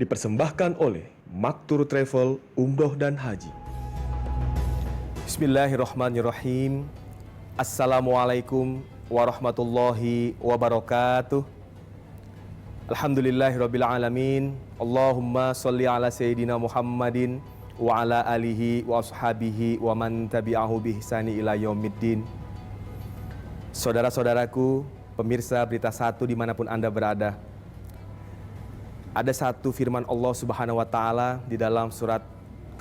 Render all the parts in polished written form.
Dipersembahkan oleh Maktur Travel Umroh dan Haji. Bismillahirrahmanirrahim. Assalamualaikum warahmatullahi wabarakatuh. Alhamdulillahirabbil alamin. Allahumma sholli ala sayyidina Muhammadin wa ala alihi wa ashabihi wa man tabi'ahu bi ihsani ila yaumiddin. Saudara-saudaraku, pemirsa Berita Satu dimanapun Anda berada, ada satu firman Allah Subhanahu wa Ta'ala di dalam surat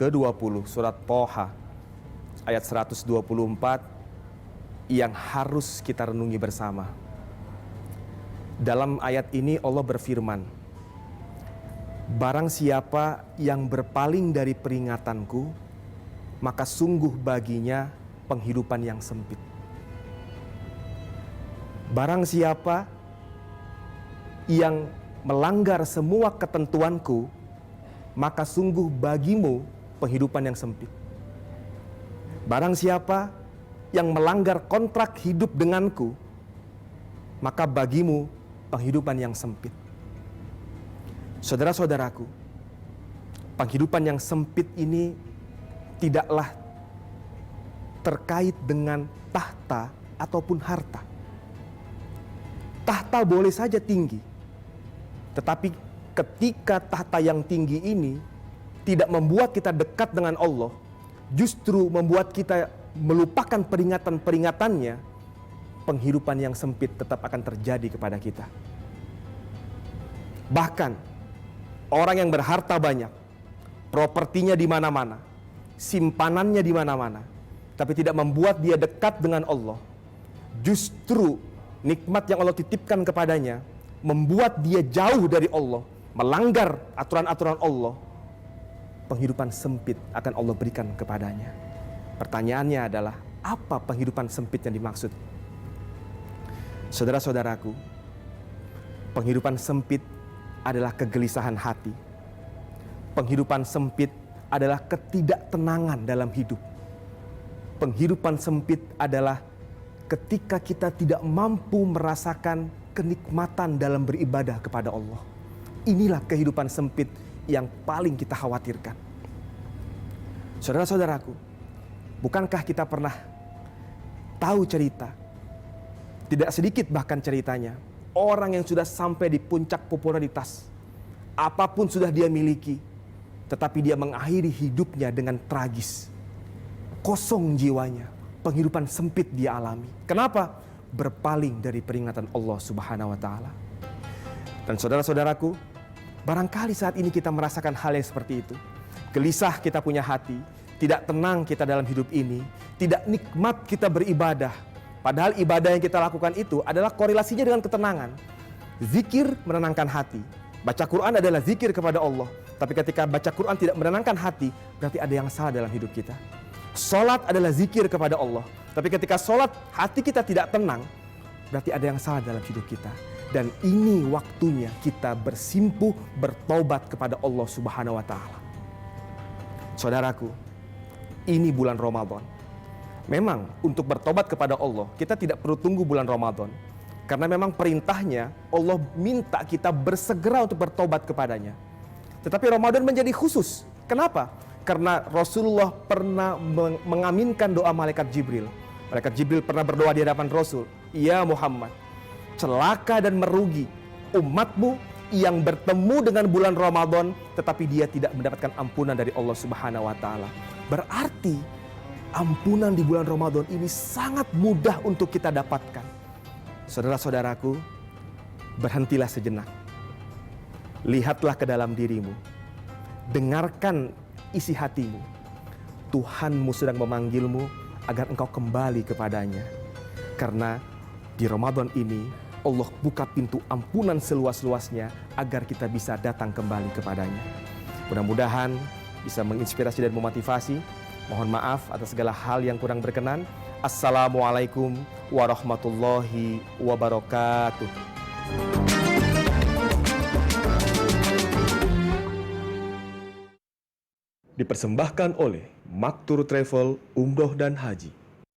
ke-20, surat Toha, ayat 124, yang harus kita renungi bersama. Dalam ayat ini Allah berfirman, "Barang siapa yang berpaling dari peringatanku, maka sungguh baginya penghidupan yang sempit. Barang siapa yang melanggar semua ketentuanku, maka sungguh bagimu penghidupan yang sempit. Barang siapa yang melanggar kontrak hidup denganku, maka bagimu penghidupan yang sempit." Saudara-saudaraku, penghidupan yang sempit ini tidaklah terkait dengan tahta ataupun harta. Tahta boleh saja tinggi, tetapi ketika tahta yang tinggi ini tidak membuat kita dekat dengan Allah, justru membuat kita melupakan peringatan-peringatannya, penghidupan yang sempit tetap akan terjadi kepada kita. Bahkan orang yang berharta banyak, propertinya di mana-mana, simpanannya di mana-mana, tapi tidak membuat dia dekat dengan Allah, justru nikmat yang Allah titipkan kepadanya membuat dia jauh dari Allah, melanggar aturan-aturan Allah, penghidupan sempit akan Allah berikan kepadanya. Pertanyaannya adalah, apa penghidupan sempit yang dimaksud? Saudara-saudaraku, penghidupan sempit adalah kegelisahan hati. Penghidupan sempit adalah ketidaktenangan dalam hidup. Penghidupan sempit adalah ketika kita tidak mampu merasakan kenikmatan dalam beribadah kepada Allah. Inilah kehidupan sempit yang paling kita khawatirkan. Saudara-saudaraku, bukankah kita pernah tahu cerita, tidak sedikit bahkan ceritanya, orang yang sudah sampai di puncak popularitas, apapun sudah dia miliki, tetapi dia mengakhiri hidupnya dengan tragis. Kosong jiwanya, penghidupan sempit dia alami. Kenapa? Berpaling dari peringatan Allah Subhanahu wa Ta'ala. Dan saudara-saudaraku, barangkali saat ini kita merasakan hal yang seperti itu. Gelisah kita punya hati, tidak tenang kita dalam hidup ini, tidak nikmat kita beribadah. Padahal ibadah yang kita lakukan itu adalah korelasinya dengan ketenangan. Zikir menenangkan hati. Baca Quran adalah zikir kepada Allah. Tapi ketika baca Quran tidak menenangkan hati, berarti ada yang salah dalam hidup kita. Salat adalah zikir kepada Allah. Tapi ketika salat hati kita tidak tenang, berarti ada yang salah dalam hidup kita. Dan ini waktunya kita bersimpuh, bertobat kepada Allah Subhanahu wa Ta'ala. Saudaraku, ini bulan Ramadan. Memang untuk bertobat kepada Allah, kita tidak perlu tunggu bulan Ramadan. Karena memang perintahnya, Allah minta kita bersegera untuk bertobat kepadanya. Tetapi Ramadan menjadi khusus. Kenapa? Karena Rasulullah pernah mengaminkan doa malaikat Jibril. Malaikat Jibril pernah berdoa di hadapan Rasul, "Ya Muhammad, celaka dan merugi umatmu yang bertemu dengan bulan Ramadan tetapi dia tidak mendapatkan ampunan dari Allah Subhanahu wa Ta'ala." Berarti ampunan di bulan Ramadan ini sangat mudah untuk kita dapatkan. Saudara-saudaraku, berhentilah sejenak. Lihatlah ke dalam dirimu. Dengarkan isi hatimu. Tuhanmu sedang memanggilmu agar engkau kembali kepadanya. Karena di Ramadan ini Allah buka pintu ampunan seluas-luasnya agar kita bisa datang kembali kepadanya. Mudah-mudahan bisa menginspirasi dan memotivasi. Mohon maaf atas segala hal yang kurang berkenan. Assalamualaikum warahmatullahi wabarakatuh. Dipersembahkan oleh Maktur Travel Umroh dan Haji.